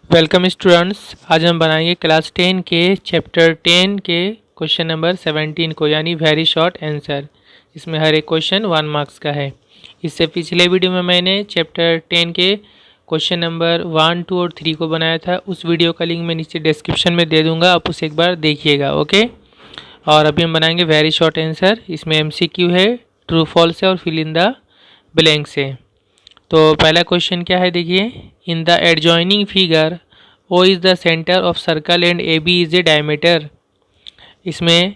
Welcome students. आज हम बनाएंगे क्लास 10 के चैप्टर 10 के क्वेश्चन नंबर 17 को, यानी वेरी शॉर्ट आंसर। इसमें हर एक क्वेश्चन 1 मार्क्स का है। इससे पिछले वीडियो में मैंने चैप्टर 10 के क्वेश्चन नंबर 1, 2 और 3 को बनाया था। उस वीडियो का लिंक मैं नीचे डिस्क्रिप्शन में दे दूँगा, आप उसे एक बार देखिएगा। ओके, और अभी हम बनाएंगे वेरी शॉर्ट आंसर। इसमें MCQ है, ट्रू फॉल्स है और फिल इन द ब्लैंक्स है। तो पहला क्वेश्चन क्या है, देखिए। In the adjoining figure O is the centre of circle and AB is a diameter. इसमें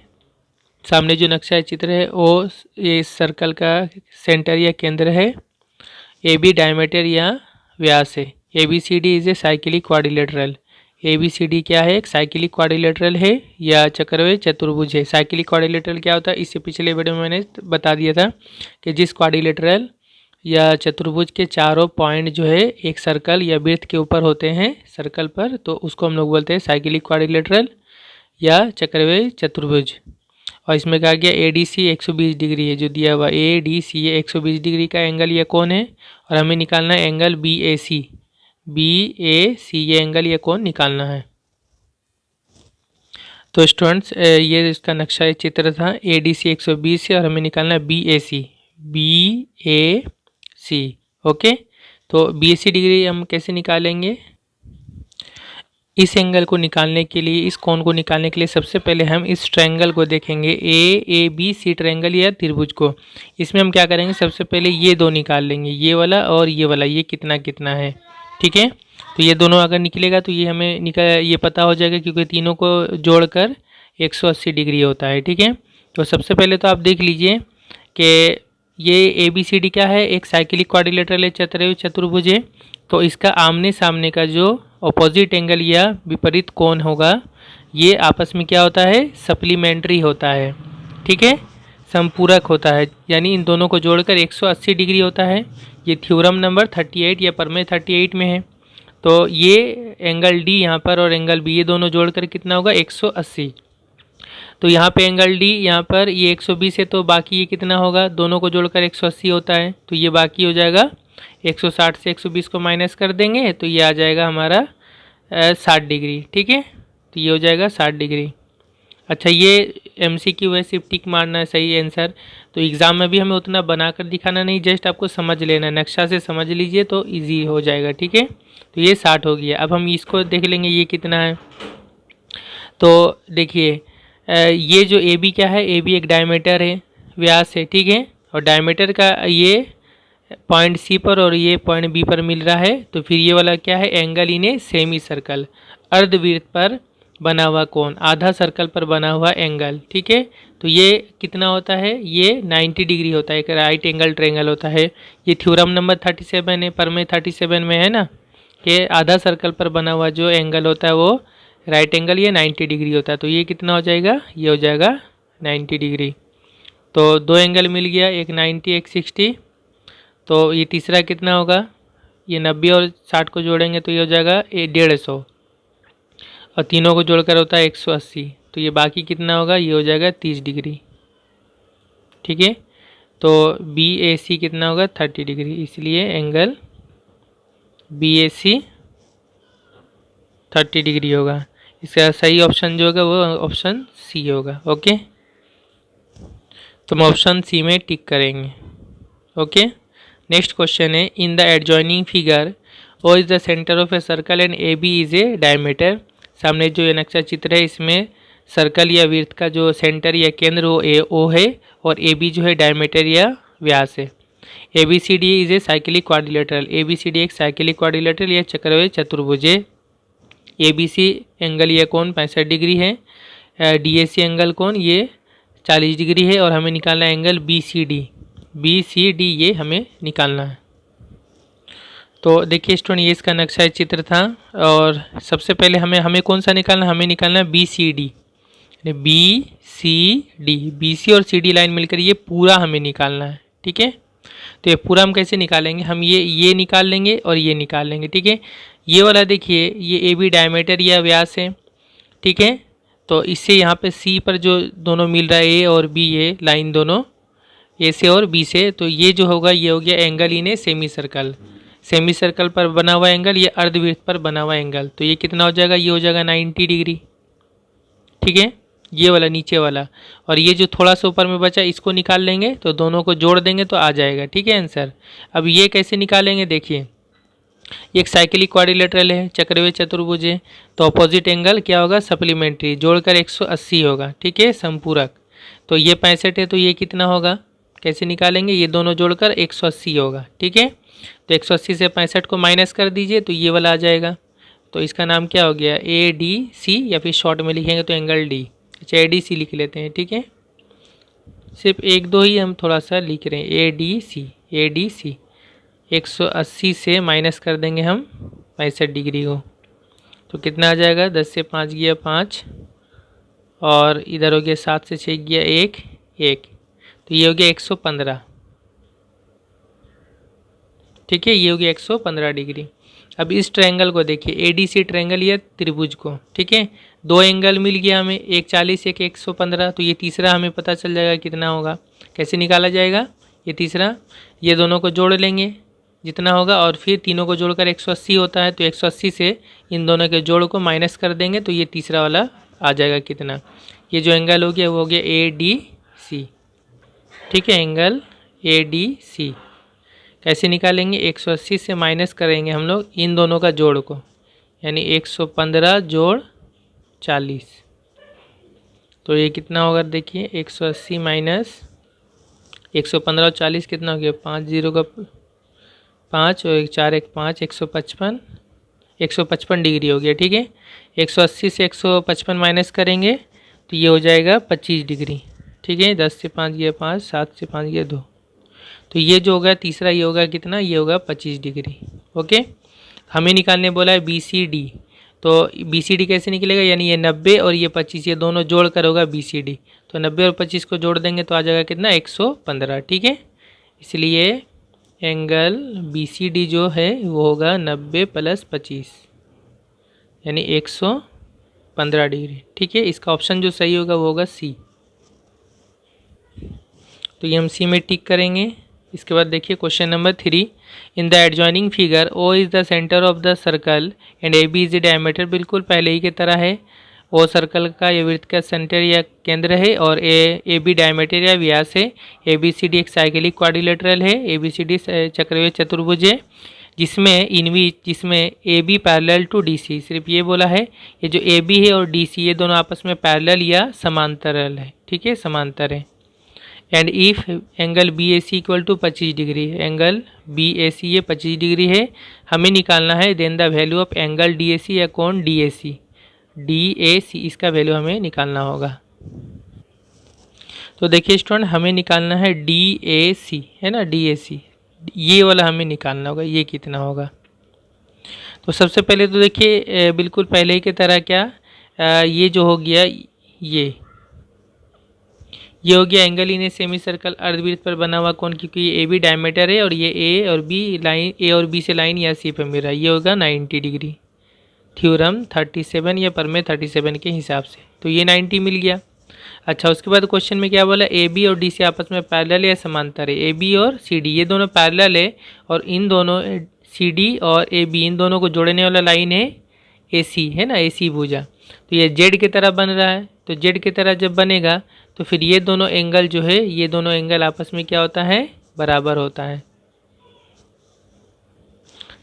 सामने जो नक्शा चित्र है, O ये इस सर्कल का सेंटर या केंद्र है, AB डायमीटर या व्यास है। ABCD is a cyclic quadrilateral. ABCD क्या है, एक साइक्लिक क्वाड्रिलेटरल है या चक्रव्यूह चतुर्भुज है। साइक्लिक क्वाड्रिलेटरल क्या होता है, इससे पिछले वीडियो में मैंने बता दिया था कि जिस क्वाड्रिलेटरल या चतुर्भुज के चारों पॉइंट जो है एक सर्कल या वृत्त के ऊपर होते हैं सर्कल पर, तो उसको हम लोग बोलते हैं साइक्लिक क्वाड्रिलेटरल या चक्रव्यूह चतुर्भुज। और इसमें कहा गया ADC 120 डिग्री है, जो दिया हुआ ADC 120 डिग्री का एंगल ये कौन है, और हमें निकालना है एंगल BAC। ये एंगल ये कौन निकालना है। तो स्टूडेंट्स ये इसका नक्शा ये चित्र था, ADC 120 है और हमें निकालना है BAC। ओके, तो BAC डिग्री हम कैसे निकालेंगे। इस एंगल को निकालने के लिए, इस कोण को निकालने के लिए सबसे पहले हम इस ट्रायंगल को देखेंगे, AABC ट्रायंगल या त्रिभुज को। इसमें हम क्या करेंगे, सबसे पहले ये दो निकाल लेंगे, ये वाला और ये वाला, ये कितना कितना है। ठीक है, तो ये दोनों अगर निकलेगा तो ये हमें ये पता हो जाएगा, क्योंकि तीनों को जोड़कर 180 डिग्री होता है। ठीक है, तो सबसे पहले तो आप देख लीजिए कि ये ABCD क्या है, एक साइक्लिक क्वाड्रिलेटरल चतुर्भुज चतुर्भुज है। तो इसका आमने सामने का जो ऑपोजिट एंगल या विपरीत कोण होगा, ये आपस में क्या होता है, सप्लीमेंट्री होता है। ठीक है, समपूरक होता है, यानी इन दोनों को जोड़कर 180 डिग्री होता है। ये थ्योरम नंबर 38 या प्रमेय 38 में है। तो ये एंगल D यहाँ पर और एंगल B, ये दोनों जोड़कर कितना होगा, 180। तो यहाँ पे एंगल D यहाँ पर ये 120 है, तो बाकी ये कितना होगा, दोनों को जोड़कर 180 होता है, तो ये बाकी हो जाएगा 160 से 120 को माइनस कर देंगे तो ये आ जाएगा हमारा 60 डिग्री। ठीक है, तो ये हो जाएगा 60 डिग्री। अच्छा, ये MCQ है, सिर्फ टिक मारना है सही आंसर। तो एग्ज़ाम में भी हमें उतना बनाकर दिखाना नहीं, जस्ट आपको समझ लेना है, नक्शा से समझ लीजिए तो इजी हो जाएगा। ठीक है, तो ये 60 हो गया। अब हम इसको देख लेंगे ये कितना है। तो देखिए ये जो AB क्या है, AB एक डायमीटर है, व्यास है। ठीक है, और डायमीटर का ये पॉइंट C पर और ये पॉइंट B पर मिल रहा है, तो फिर ये वाला क्या है, angle in a semicircle, अर्धवृत्त पर बना हुआ कोण, आधा सर्कल पर बना हुआ एंगल। ठीक है, तो ये कितना होता है, ये 90 डिग्री होता है, एक राइट एंगल ट्रायंगल होता है। ये थ्योरम नंबर 37 है, प्रमेय 37 में है ना, कि आधा सर्कल पर बना हुआ जो एंगल होता है वो राइट एंगल ये 90 डिग्री होता है। तो ये कितना हो जाएगा, ये हो जाएगा 90 डिग्री। तो दो एंगल मिल गया, एक 90 एक 60। तो ये तीसरा कितना होगा, ये 90 और 60 को जोड़ेंगे तो ये हो जाएगा 150, और तीनों को जोड़कर होता है 180। तो ये बाकी कितना होगा, ये हो जाएगा 30 डिग्री। ठीक है, तो BAC कितना होगा, 30 डिग्री, इसलिए एंगल BAC 30 डिग्री होगा। इसका सही ऑप्शन जो होगा वो ऑप्शन C होगा। ओके, तो हम ऑप्शन C में टिक करेंगे। ओके, नेक्स्ट क्वेश्चन है, in the adjoining figure O is the centre of a circle and AB is a diameter. सामने जो ये नक्शा चित्र है, इसमें सर्कल या वृत्त का जो सेंटर या केंद्र वो O है, और AB जो है डायमीटर या व्यास है। ABCD is a cyclic quadrilateral. ABCD एक साइक्लिक क्वाड्रिलेटरल या चक्रव्यूह चतुर्भुज है। ABC एंगल ये कोण 65 डिग्री है। DAC एंगल कोण ये 40 डिग्री है, और हमें निकालना है एंगल BCD ये हमें निकालना है। तो देखिए स्टूडेंट, ये इसका नक्शा चित्र था, और सबसे पहले हमें कौन सा निकालना है, हमें निकालना है BCD। BC और CD लाइन मिलकर ये पूरा हमें निकालना है। ठीक है, तो ये पूरा हम कैसे निकालेंगे, हम ये निकाल लेंगे और ये निकाल लेंगे। ठीक है, ये वाला देखिए, ये AB डायमीटर या व्यास है। ठीक है, तो इससे यहाँ पे C पर जो दोनों मिल रहा है, A और B, ये लाइन दोनों A से और B से, तो ये जो होगा ये हो गया angle in a semi circle. Semi circle पर बना हुआ एंगल, ये अर्धवृत्त पर बना हुआ एंगल। तो ये कितना हो जाएगा, ये हो जाएगा 90 डिग्री। ठीक है, ये वाला नीचे वाला, और ये जो थोड़ा सा ऊपर में बचा इसको निकाल लेंगे, तो दोनों को जोड़ देंगे तो आ जाएगा। ठीक है आंसर। अब ये कैसे निकालेंगे, देखिए एक साइक्लिक क्वाड्रिलेटरल है, चक्रव्यूह चतुर्भुज है, तो अपोजिट एंगल क्या होगा, सप्लीमेंट्री, जोड़कर 180 होगा। ठीक है, संपूरक। तो ये 65 है, तो ये कितना होगा, कैसे निकालेंगे, ये दोनों जोड़कर 180 होगा। ठीक है, तो 180 से 65 को माइनस कर दीजिए तो ये वाला आ जाएगा। तो इसका नाम क्या हो गया, ADC, या फिर शॉर्ट में लिखेंगे तो एंगल डी। अच्छा, ADC लिख लेते हैं। ठीक है, सिर्फ एक दो ही हम थोड़ा सा लिख रहे हैं, ADC 180 से माइनस कर देंगे हम 65 डिग्री को, तो कितना आ जाएगा, 10 से 5 गया 5, और इधर हो गया 7 से 6 गया 1, तो ये हो गया 115। ठीक है, ये हो गया 115 डिग्री। अब इस ट्रायंगल को देखिए, ADC ट्रायंगल या त्रिभुज को। ठीक है, दो एंगल मिल गया हमें, एक 40 एक 115, तो ये तीसरा हमें पता चल जाएगा कितना होगा। कैसे निकाला जाएगा, ये तीसरा, ये दोनों को जोड़ लेंगे जितना होगा, और फिर तीनों को जोड़कर 180 होता है, तो 180 से इन दोनों के जोड़ को माइनस कर देंगे, तो ये तीसरा वाला आ जाएगा कितना, ये जो एंगल हो गया वो हो गया ADC। ठीक है, एंगल ADC कैसे निकालेंगे, 180 से माइनस करेंगे हम लोग इन दोनों का जोड़ को, यानी 115 जोड़ 40, तो ये कितना होगा, देखिए 180 माइनस 115 और 40 कितना हो गया, 5 0 का 5 और 1 4 1 5, 155 डिग्री हो गया। ठीक है, 180 से 155 माइनस करेंगे तो ये हो जाएगा 25 डिग्री। ठीक है, 10 से 5 गया 5, 7 से 5 गया 2, तो ये जो होगा तीसरा, ये होगा कितना, ये होगा 25 डिग्री। ओके, हमें निकालने बोला है BCD, तो BCD कैसे निकलेगा, यानी ये 90 और ये 25, ये दोनों जोड़ कर होगा BCD, तो 90 और 25 को जोड़ देंगे तो आ जाएगा कितना, 115। ठीक है, इसलिए एंगल BCD जो है वो होगा 90 + 25, यानी 115 डिग्री। ठीक है, इसका ऑप्शन जो सही होगा वो होगा C। तो ये हम C में टिक करेंगे। इसके बाद देखिए question number 3, in the adjoining figure O is the centre of the circle and AB is the diameter. बिल्कुल पहले ही की तरह है, O सर्कल का या वृत्त का सेंटर या केंद्र है, और AB डायमीटर या व्यास है। ABCD एक साइक्लिक क्वाड्रिलेटरल है, ABCD चक्रव्यूह चतुर्भुज है, जिसमें AB पैरेलल टू DC। सिर्फ ये बोला है, ये जो AB है और DC ये दोनों आपस में पैरेलल या समांतरल है। ठीक है, समांतर है। And if angle BAC equal to 25 degree, angle BAC ये 25 डिग्री है, हमें निकालना है then the value of angle DAC या कोण DAC, इसका वैल्यू हमें निकालना होगा। तो देखिए स्टूडेंट, हमें निकालना है DAC, है ना, DAC, ये वाला हमें निकालना होगा, ये कितना होगा। तो सबसे पहले तो देखिए बिल्कुल पहले ही की तरह क्या, ये जो हो गया, ये हो गया angle in a semicircle, अर्धवृत्त पर बना हुआ कोण, क्योंकि ये AB डायमीटर है और ये A और B लाइन, A और B से लाइन या C पे मिल रहा है, ये होगा 90 डिग्री। थ्योरम 37 या प्रमेय 37 के हिसाब से, तो ये 90 मिल गया। अच्छा, उसके बाद क्वेश्चन में क्या बोला, AB और DC आपस में पैरेलल या समांतर है। AB और CD ये दोनों पैरेलल है, और इन दोनों CD और AB इन दोनों को जोड़ने वाला लाइन है AC, है ना, AC भुजा। तो ये Z की तरह बन रहा है, तो Z की तरह जब बनेगा तो फिर ये दोनों एंगल जो है, ये दोनों एंगल आपस में क्या होता है, बराबर होता है,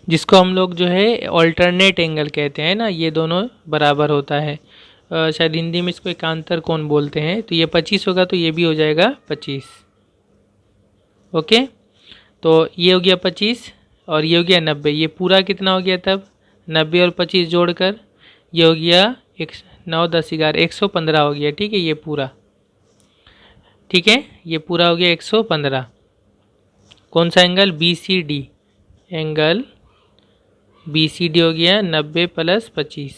जिसको हम लोग जो है ऑल्टरनेट एंगल कहते हैं ना, ये दोनों बराबर होता है। शायद हिंदी में इसको एकांतर कोण बोलते हैं। तो ये 25 होगा तो ये भी हो जाएगा 25। ओके, तो ये हो गया 25 और ये हो गया 90, ये पूरा कितना हो गया तब, 90 और 25 जोड़कर ये हो गया 9 10 11 115 हो गया। ठीक है, ये पूरा, ठीक है, ये पूरा हो गया 115। कौन सा एंगल, BCD, एंगल BCD हो गया 90 + 25,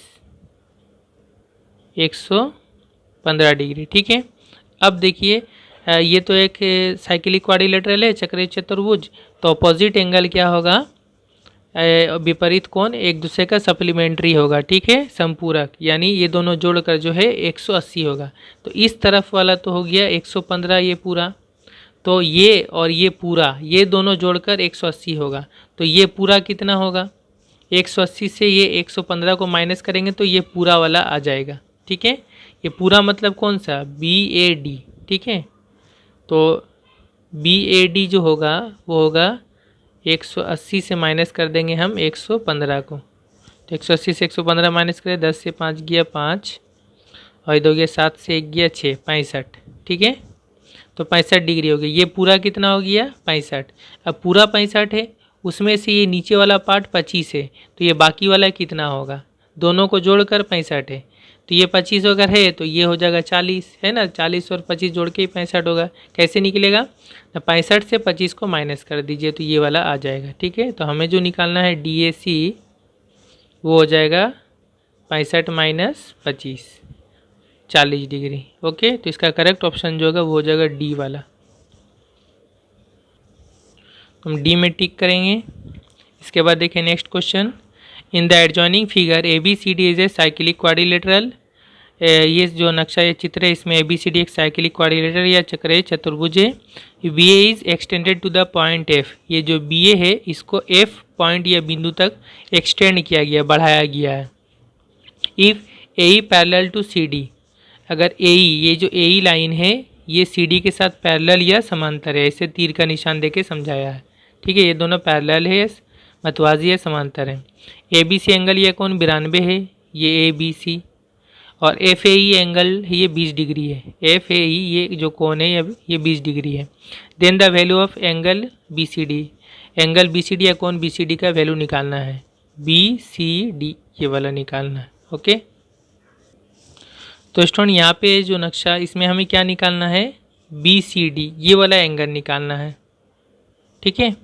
115 डिग्री। ठीक है, अब देखिए ये तो एक साइक्लिक क्वाड्रिलेटरल है, चक्रीय चतुर्भुज, तो अपोजिट एंगल क्या होगा, विपरीत कोण एक दूसरे का सप्लीमेंट्री होगा। ठीक है, संपूरक, यानी ये दोनों जोड़कर जो है 180 होगा। तो इस तरफ वाला तो हो गया 115 ये पूरा, तो ये और ये पूरा, ये दोनों जोड़कर 180 होगा। तो ये पूरा कितना होगा, 180 से ये 115 को माइनस करेंगे तो ये पूरा वाला आ जाएगा। ठीक है, ये पूरा मतलब कौन सा, BAD। ठीक है, तो BAD जो होगा वो होगा 180 से माइनस कर देंगे हम 115 को। तो 180 से 115 माइनस करें, 10 से 5 गया 5 और 2 गया 7 से 1 गया 6, 65। ठीक है, तो 65 डिग्री हो गया। ये पूरा कितना हो गया, 65। अब पूरा 65 है, उसमें से ये नीचे वाला पार्ट 25 है, तो ये बाकी वाला कितना होगा, दोनों को जोड़कर 65 है। तो ये 25 अगर है तो ये हो जाएगा 40, है ना, 40 और 25 जोड़ के ही 65 होगा। कैसे निकलेगा, तो 65 से 25 को माइनस कर दीजिए तो ये वाला आ जाएगा। ठीक है, तो हमें जो निकालना है DAC वो हो जाएगा 65 माइनस 25, 40 डिग्री। ओके, तो इसका करेक्ट ऑप्शन जो होगा वो हो जाएगा डी वाला। हम डी में टिक करेंगे। इसके बाद देखिए next question, in the adjoining figure ABCD is a cyclic quadrilateral. ये जो नक्शा, ये चित्र है, इसमें ABCD एक साइक्लिक क्वाड्रिलेटरल या चक्रीय चतुर्भुज है। BA is extended to the point F। ये जो BA है इसको F पॉइंट या बिंदु तक एक्सटेंड किया गया, बढ़ाया गया है। If AE parallel to CD, अगर AE, ये जो AE लाइन है ये CD के साथ पैरेलल या समांतर है, ऐसे तीर का निशान देके समझाया है। ठीक है, ये दोनों पैरेलल है, मतवाजी है, समांतर है। ABC एंगल ये कौन, 92 है, ये ABC। और FAE एंगल ये 20 डिग्री है। FAE ये जो कोण है ये 20 डिग्री है। Then the value of angle BCD, angle BCD या कोण BCD का वैल्यू निकालना है, BCD ये वाला निकालना है। ओके, तो स्टूडेंट यहाँ पे जो नक्शा, इसमें हमें क्या निकालना है, BCD ये वाला एंगल निकालना है। ठीक है,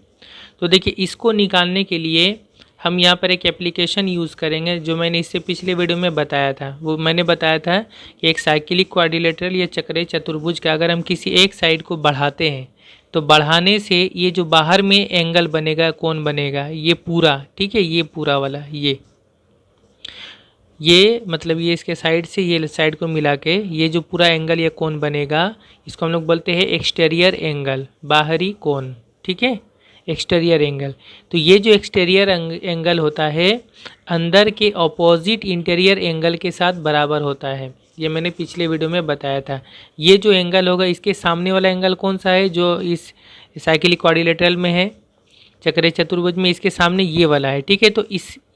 तो देखिए इसको निकालने के लिए हम यहाँ पर एक एप्लीकेशन यूज़ करेंगे जो मैंने इससे पिछले वीडियो में बताया था। वो मैंने बताया था कि एक साइक्लिक क्वाड्रिलेटरल या चक्रीय चतुर्भुज का अगर हम किसी एक साइड को बढ़ाते हैं तो बढ़ाने से ये जो बाहर में एंगल बनेगा, कोण बनेगा, ये पूरा, ठीक है, ये पूरा वाला, ये मतलब ये इसके साइड से ये साइड को मिला के ये जो पूरा एंगल या कोण बनेगा इसको हम लोग बोलते हैं एक्सटीरियर एंगल, बाहरी कोण। ठीक है, एक्सटीरियर एंगल। तो ये जो एक्सटीरियर एंगल होता है अंदर के ऑपोजिट इंटीरियर एंगल के साथ बराबर होता है, ये मैंने पिछले वीडियो में बताया था। ये जो एंगल होगा इसके सामने वाला एंगल कौन सा है, जो इस साइक्लिक क्वाड्रिलेटरल में है, चक्रीय चतुर्भुज में, इसके सामने ये वाला है। ठीक है, तो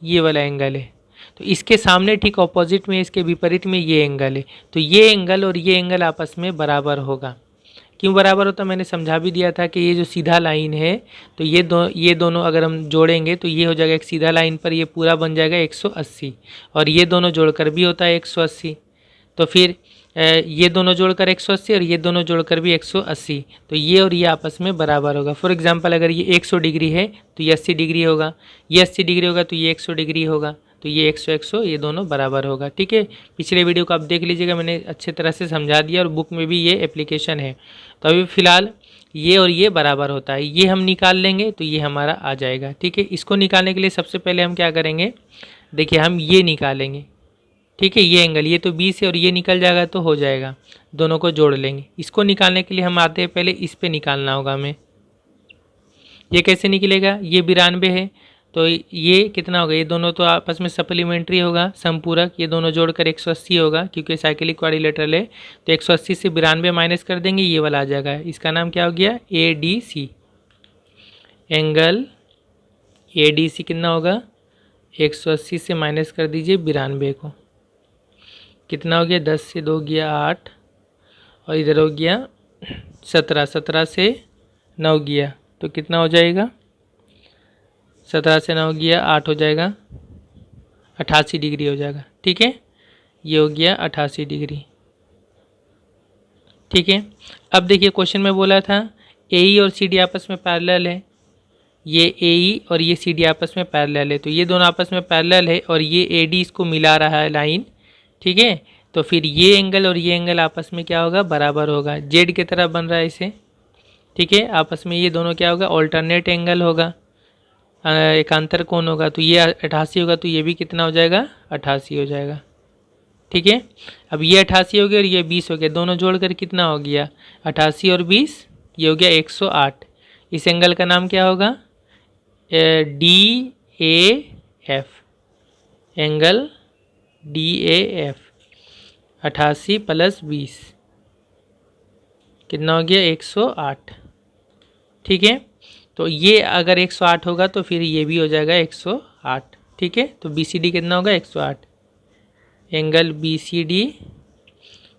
ये वाला एंगल है, तो इसके सामने ठीक ऑपोजिट में, इसके विपरीत में ये एंगल है। तो ये एंगल और ये एंगल आपस में बराबर होगा। क्यों बराबर होता, मैंने समझा भी दिया था कि ये जो सीधा लाइन है तो ये दोनों अगर हम जोड़ेंगे तो ये हो जाएगा एक सीधा लाइन पर, ये पूरा बन जाएगा 180, और ये दोनों जोड़कर भी होता है 180। तो फिर ये दोनों जोड़कर 180 और ये दोनों जोड़कर भी 180, तो ये और ये आपस में बराबर होगा। फॉर एग्जांपल अगर ये 100 डिग्री है तो ये 80 डिग्री होगा, ये 80 डिग्री होगा तो ये 100 डिग्री होगा, तो ये 100 ये दोनों बराबर होगा। ठीक है, पिछले वीडियो को आप देख लीजिएगा, मैंने अच्छे तरह से समझा दिया और बुक में भी ये एप्लीकेशन है। तो अभी फ़िलहाल ये और ये बराबर होता है, ये हम निकाल लेंगे तो ये हमारा आ जाएगा। ठीक है, इसको निकालने के लिए सबसे पहले हम क्या करेंगे, देखिए हम ये निकालेंगे। ठीक है, ये एंगल, ये तो 20 है और ये निकल जाएगा तो हो जाएगा, दोनों को जोड़ लेंगे। इसको निकालने के लिए हम आते हैं पहले इस पे निकालना होगा हमें। ये कैसे निकलेगा, ये 92 है तो ये कितना होगा, ये दोनों तो आपस में सप्लीमेंट्री होगा, समपूरक, ये दोनों जोड़कर 180 होगा क्योंकि साइक्लिक क्वाड्रिलेटरल है। तो 180 से 92 माइनस कर देंगे, ये वाला आ जाएगा। इसका नाम क्या हो गया, ADC। एंगल ADC कितना होगा, 180 से माइनस कर दीजिए 92 को, कितना हो गया, 10 से 2 गया 8 और इधर हो गया 17, 17 से 9 गया तो कितना हो जाएगा, 17 से 9 गया 8 हो जाएगा, 88 डिग्री हो जाएगा। ठीक है, ये हो गया 88 डिग्री। ठीक है, अब देखिए क्वेश्चन में बोला था AE और CD आपस में पैरेलल है, ये AE और ये CD आपस में पैरेलल है, तो ये दोनों आपस में पैरेलल है और ये AD इसको मिला रहा है लाइन। ठीक है, तो फिर ये एंगल और ये एंगल आपस में क्या होगा, बराबर होगा, जेड की तरह बन रहा है इसे। ठीक है, आपस में ये दोनों क्या होगा, ऑल्टरनेट एंगल होगा, एकांतर कोण होगा, तो ये 88 होगा तो ये भी कितना हो जाएगा, 88 हो जाएगा। ठीक है, अब ये 88 हो गया और ये 20 हो गया, दोनों जोड़कर कितना हो गया, 88 और 20, ये हो गया 108। इस एंगल का नाम क्या होगा? DAF, angle DAF। 88 + 20 कितना हो गया? 108। ठीक है, तो ये अगर 108 होगा तो फिर ये भी हो जाएगा 108। ठीक है, तो BCD कितना होगा? 108। एंगल BCD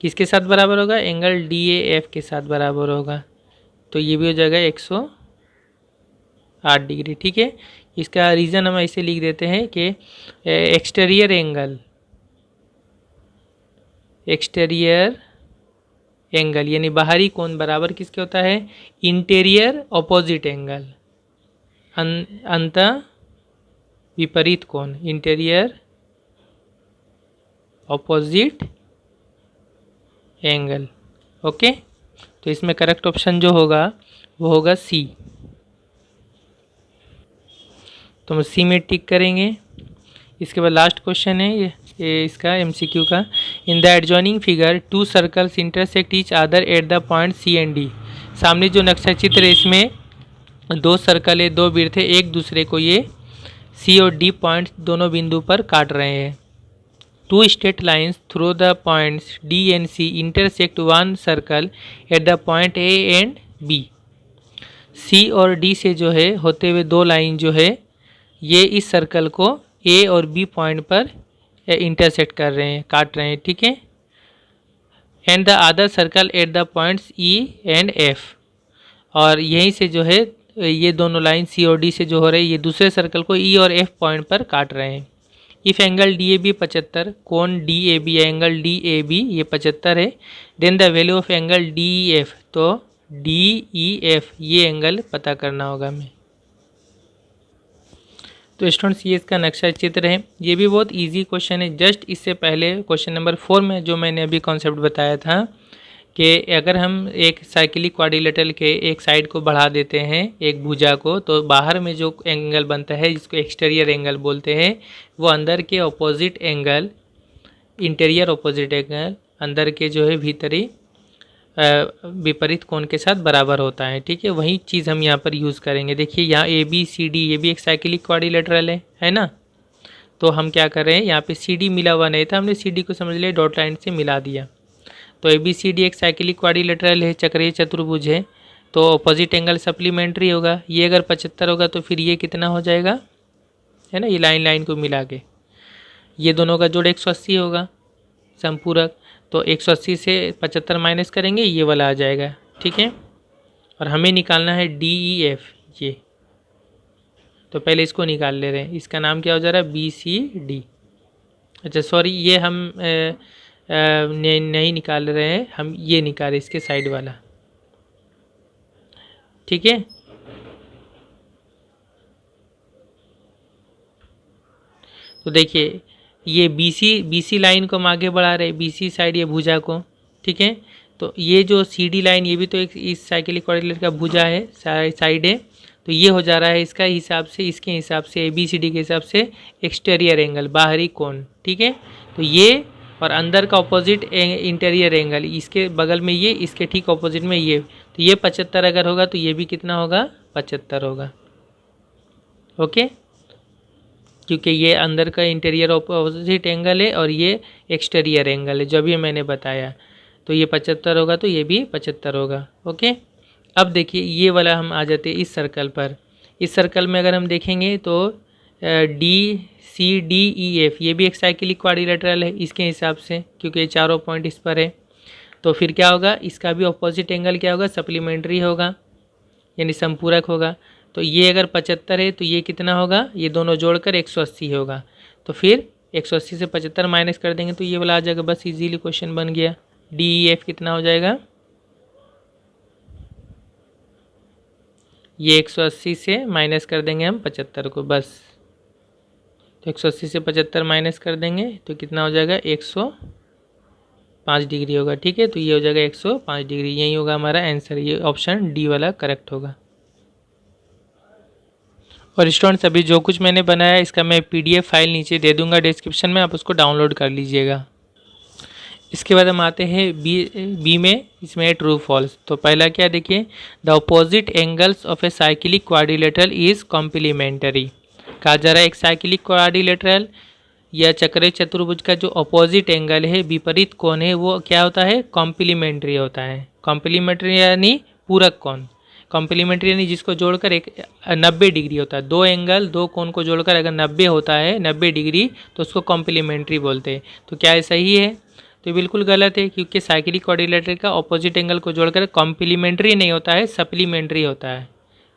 किसके साथ बराबर होगा? एंगल DAF के साथ बराबर होगा, तो ये भी हो जाएगा 108 डिग्री। ठीक है, इसका रीज़न हम ऐसे लिख देते हैं कि एक्सटीरियर एंगल यानी बाहरी कोण बराबर किसके होता है? इंटीरियर ऑपोजिट एंगल, अंत विपरीत कोण, इंटीरियर ऑपोजिट एंगल। ओके, तो इसमें करेक्ट ऑप्शन जो होगा वो होगा सी। तो हम सी में टिक करेंगे। इसके बाद लास्ट क्वेश्चन है ये इसका MCQ का। In the adjoining figure 2 circles intersect each other at the point C and D। सामने जो नक्शा चित्र है इसमें 2 सर्कल है, 2 वृत्त है, एक दूसरे को ये C और D पॉइंट दोनों बिंदु पर काट रहे हैं। 2 straight lines through the points D and C intersect 1 circle at the point A and B। C और D से जो है होते हुए 2 लाइन जो है ये इस सर्कल को A और B पॉइंट पर इंटरसेक्ट कर रहे हैं, काट रहे हैं। ठीक है, and the other circle at the points E and F। और यहीं से जो है ये दोनों लाइन C और D से जो हो रही है ये दूसरे सर्कल को E और F पॉइंट पर काट रहे हैं। इफ़ एंगल DAB 75, कोण DAB एंगल DAB ये 75 है, then the value of angle DEF, तो DEF ये एंगल पता करना होगा हमें। तो स्टूडेंट्स ये इसका नक्शा चित्र है। ये भी बहुत इजी क्वेश्चन है। जस्ट इससे पहले क्वेश्चन नंबर 4 में जो मैंने अभी कॉन्सेप्ट बताया था कि अगर हम एक साइक्लिक क्वाड्रिलेटरल के एक साइड को बढ़ा देते हैं एक भुजा को, तो बाहर में जो एंगल बनता है जिसको एक्सटीरियर एंगल बोलते हैं वो अंदर के opposite angle, interior opposite angle अंदर के जो है भीतरी विपरीत कोण के साथ बराबर होता है। ठीक है, वही चीज़ हम यहाँ पर यूज़ करेंगे। देखिए यहाँ ABCD ये भी एक साइक्लिक क्वाड्रिलेटरल है ना। तो हम क्या कर रहे हैं, यहाँ पे CD मिला हुआ नहीं था, हमने CD को समझ लिया डॉट लाइन से मिला दिया। तो ABCD एक साइक्लिक क्वाड्रिलेटरल है, चक्रीय चतुर्भुज है, तो ऑपोजिट एंगल सप्लीमेंट्री होगा। ये अगर 75 होगा तो फिर ये कितना हो जाएगा, है ना, ये लाइन लाइन को मिला के ये दोनों का जोड़ 180 होगा संपूरक। तो 180 से 75 माइनस करेंगे, ये वाला आ जाएगा। ठीक है, और हमें निकालना है DEF ये, तो पहले इसको निकाल ले रहे हैं। इसका नाम क्या हो जा रहा है? BCD। अच्छा सॉरी, ये हम नहीं निकाल रहे हैं, हम ये निकाल इसके साइड वाला। ठीक है, तो देखिए ये BC लाइन को हम आगे बढ़ा रहे हैं, BC साइड ये भुजा को। ठीक है, तो ये जो CD लाइन ये भी तो एक इस साइक्लिक क्वाड्रिलेटरल का भुजा है, साइड है, तो ये हो जा रहा है इसका हिसाब से, इसके हिसाब से ABCD के हिसाब से एक्सटीरियर एंगल, बाहरी कोण। ठीक है, तो ये और अंदर का ऑपोजिट इंटीरियर एंगल, इसके बगल में ये, इसके ठीक ऑपोजिट में ये, तो ये 75 अगर होगा तो ये भी कितना होगा? 75 होगा। ओके, क्योंकि ये अंदर का इंटीरियर ऑपोजिट एंगल है और ये एक्सटीरियर एंगल है जो अभी मैंने बताया, तो ये 75 होगा, तो ये भी 75 होगा। ओके, अब देखिए ये वाला हम आ जाते हैं इस सर्कल पर। इस सर्कल में अगर हम देखेंगे तो DCDEF ये भी एक साइक्लिक क्वाड्रिलेटरल है इसके हिसाब से, क्योंकि ये चारों पॉइंट इस पर है। तो फिर क्या होगा, इसका भी ऑपोजिट एंगल क्या होगा? सप्लीमेंट्री होगा, यानी संपूरक होगा। तो ये अगर 75 है तो ये कितना होगा? ये दोनों जोड़कर 180 होगा। तो फिर 180 से 75 माइनस कर देंगे तो ये वाला आ जाएगा। बस इजीली क्वेश्चन बन गया। DEF कितना हो जाएगा? ये 180 से माइनस कर देंगे हम 75 को, बस। तो 180 से 75 माइनस कर देंगे तो कितना हो जाएगा? 105 डिग्री होगा। ठीक है, तो ये हो जाएगा 105 डिग्री। यही होगा हमारा आंसर, ये ऑप्शन डी वाला करेक्ट होगा। और स्टूडेंट्स अभी जो कुछ मैंने बनाया इसका मैं PDF फाइल नीचे दे दूंगा डिस्क्रिप्शन में, आप उसको डाउनलोड कर लीजिएगा। इसके बाद हम आते हैं बी में, इसमें है ट्रू फॉल्स। तो पहला क्या देखिए, the opposite angles of a cyclic quadrilateral is complementary. कहा जा रहा है एक साइक्लिक क्वाड्रिलेटरल या चक्रीय चतुर्भुज का जो अपोजिट एंगल है, विपरीत कोण है, वो क्या होता है, कॉम्प्लीमेंट्री होता है। कॉम्प्लीमेंट्री यानी पूरक कोण, कॉम्प्लीमेंट्री यानी जिसको जोड़कर एक 90 डिग्री होता है। दो एंगल, दो कोण को जोड़कर अगर 90 होता है, 90 डिग्री, तो उसको कॉम्प्लीमेंट्री बोलते हैं। तो क्या ये सही है? तो बिल्कुल गलत है, क्योंकि साइक्लिक क्वाड्रिलेटरल का ऑपोजिट एंगल को जोड़कर कॉम्प्लीमेंट्री नहीं होता है, सप्लीमेंट्री होता है,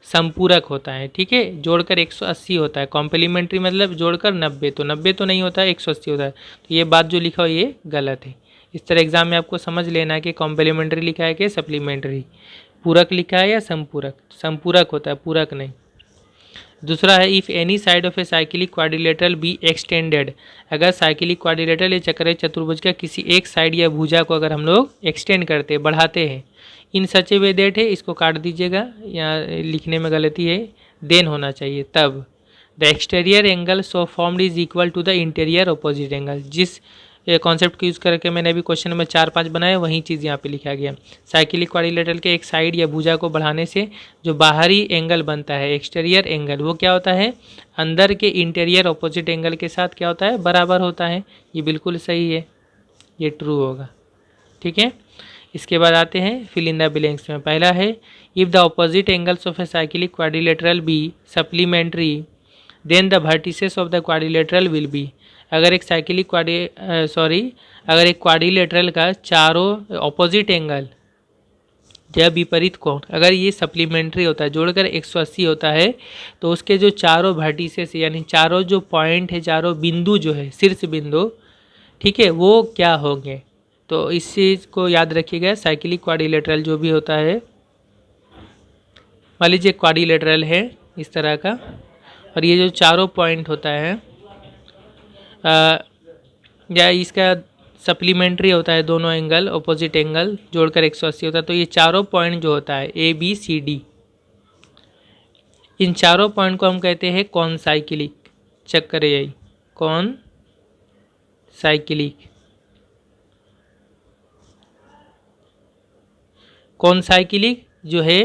संपूरक होता है। ठीक है, जोड़कर 180 होता है। कॉम्प्लीमेंट्री मतलब जोड़कर 90, तो 90 तो नहीं होता है, 180 होता है। तो ये बात जो लिखा हो ये गलत है। इस तरह एग्जाम में आपको समझ लेना है कि कॉम्प्लीमेंट्री लिखा है कि सप्लीमेंट्री, पूरक लिखा है या संपूरक। संपूरक होता है, पूरक नहीं। दूसरा है if any side of a cyclic quadrilateral be extended. अगर साइक्लिक क्वाड्रिलेटरल या चक्रीय चतुर्भुज का किसी एक साइड या भुजा को अगर हम लोग एक्सटेंड करते हैं, बढ़ाते हैं, इन सच ए वे दैट है, इसको काट दीजिएगा, यहाँ लिखने में गलती है, देन होना चाहिए तब। The exterior angle so formed is equal to the interior opposite angle. जिस कॉन्सेप्ट को यूज़ करके मैंने अभी क्वेश्चन में 4-5 बनाया, वही चीज़ यहाँ पे लिखा गया। साइक्लिक क्वाड्रिलेटरल के एक साइड या भुजा को बढ़ाने से जो बाहरी एंगल बनता है, एक्सटीरियर एंगल, वो क्या होता है, अंदर के इंटीरियर अपोजिट एंगल के साथ क्या होता है, बराबर होता है। ये बिल्कुल सही है, ये ट्रू होगा। ठीक है, इसके बाद आते हैं फिल इन द ब्लैंक्स में। पहला है if the opposite angles of a cyclic quadrilateral be supplementary then the vertices of the quadrilateral will be. अगर एक साइक्लिक अगर एक क्वाड्रिलेटरल का चारों ऑपोजिट एंगल या विपरीत कोण अगर ये सप्लीमेंट्री होता है, जोड़कर 180 होता है, तो उसके जो चारों वर्टिसेस यानी चारों जो पॉइंट है, चारों बिंदु जो है, शीर्ष बिंदु, ठीक है, वो क्या होंगे। तो इस चीज़ को याद रखिएगा। साइक्लिक क्वाड्रिलेटरल जो भी होता है, मान लीजिए क्वाड्रिलेटरल है इस तरह का, और ये जो चारों पॉइंट होता है या इसका सप्लीमेंट्री होता है, दोनों एंगल ऑपोजिट एंगल जोड़कर 180 होता है, तो ये चारों पॉइंट जो होता है ए बी सी डी, इन चारों पॉइंट को हम कहते हैं कौन साइक्लिक चक्रीय, कौन साइक्लिक, कौन साइक्लिक जो है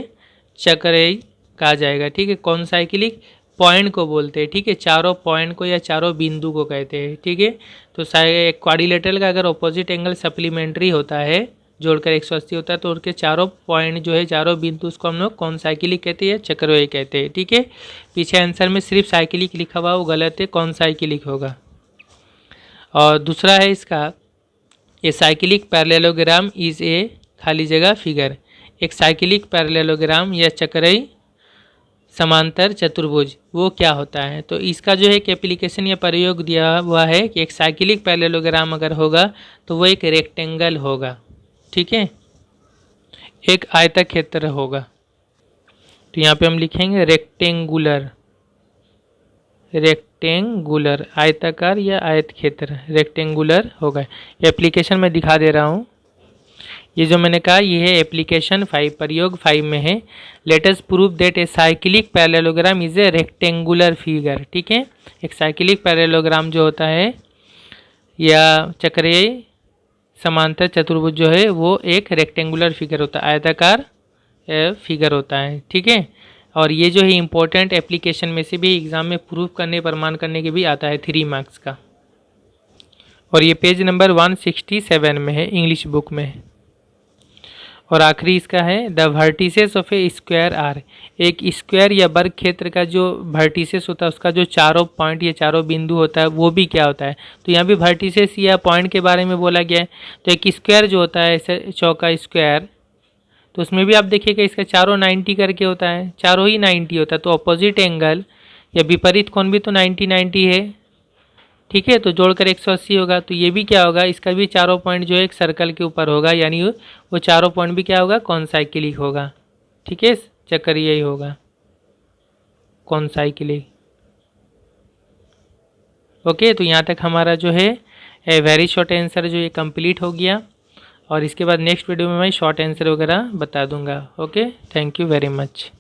चक्रीय कहा जाएगा। ठीक है, कौन साइक्लिक पॉइंट को बोलते हैं। ठीक है, चारों पॉइंट को या चारों बिंदु को कहते हैं। ठीक है, तो क्वाड्रिलेटरल का अगर ऑपोजिट एंगल सप्लीमेंट्री होता है, जोड़कर 180 होता है, तो उनके चारों पॉइंट जो है, चारों बिंदु, उसको हम लोग कौन साइक्लिक कहते हैं, चक्रीय कहते हैं। ठीक है, पीछे आंसर में सिर्फ साइक्लिक लिखा हुआ, वो गलत है, कौन साइक्लिक होगा। और दूसरा है इसका, a cyclic parallelogram is a खाली जगह फिगर। एक साइक्लिक पैरेललोग्राम या चक्रीय समांतर चतुर्भुज वो क्या होता है। तो इसका जो है एक एप्लीकेशन या प्रयोग दिया हुआ है कि एक साइक्लिक पैरेललोग्राम अगर होगा तो वो एक रेक्टेंगल होगा। ठीक है, एक आयतक्षेत्र होगा। तो यहाँ पे हम लिखेंगे रेक्टेंगुलर, रेक्टेंगुलर, आयताकार या आयतक्षेत्र, रेक्टेंगुलर होगा। एप्लीकेशन में दिखा दे रहा हूँ। ये जो मैंने कहा ये है एप्लीकेशन 5, प्रयोग 5 में है। Let us prove that a cyclic parallelogram is a rectangular figure. ठीक है, एक साइक्लिक पैरेललोग्राम जो होता है या चक्रीय समांतर चतुर्भुज जो है वो एक रेक्टेंगुलर फिगर होता है, आयताकार फिगर होता है। ठीक है, और ये जो है इम्पोर्टेंट एप्लीकेशन में से भी एग्जाम में प्रूफ करने, प्रमाण करने के भी आता है 3 मार्क्स का। और ये पेज नंबर 167 में है, इंग्लिश बुक में। और आखिरी इसका है the vertices of a square are. एक स्क्वायर या वर्ग क्षेत्र का जो वर्टिसेस होता है, उसका जो चारों पॉइंट या चारों बिंदु होता है, वो भी क्या होता है। तो यहाँ भी वर्टिसेस या पॉइंट के बारे में बोला गया है। तो एक स्क्वायर जो होता है, ऐसे चौका स्क्वायर, तो उसमें भी आप देखिएगा इसका चारों 90 करके होता है, चारों ही 90 होता है। तो अपोजिट एंगल या विपरीत कोण भी तो 90 है। ठीक है, तो जोड़कर 180 होगा। तो ये भी क्या होगा, इसका भी चारों पॉइंट जो है एक सर्कल के ऊपर होगा, यानी वो चारों पॉइंट भी क्या होगा, कौन साइक्लिक होगा। ठीक है, चक्रीय ही होगा, कौन साइक्लिक। ओके, तो यहाँ तक हमारा जो है वेरी शॉर्ट आंसर जो ये कंप्लीट हो गया। और इसके बाद नेक्स्ट वीडियो में मैं शॉर्ट आंसर वगैरह बता दूंगा। Okay, thank you very much.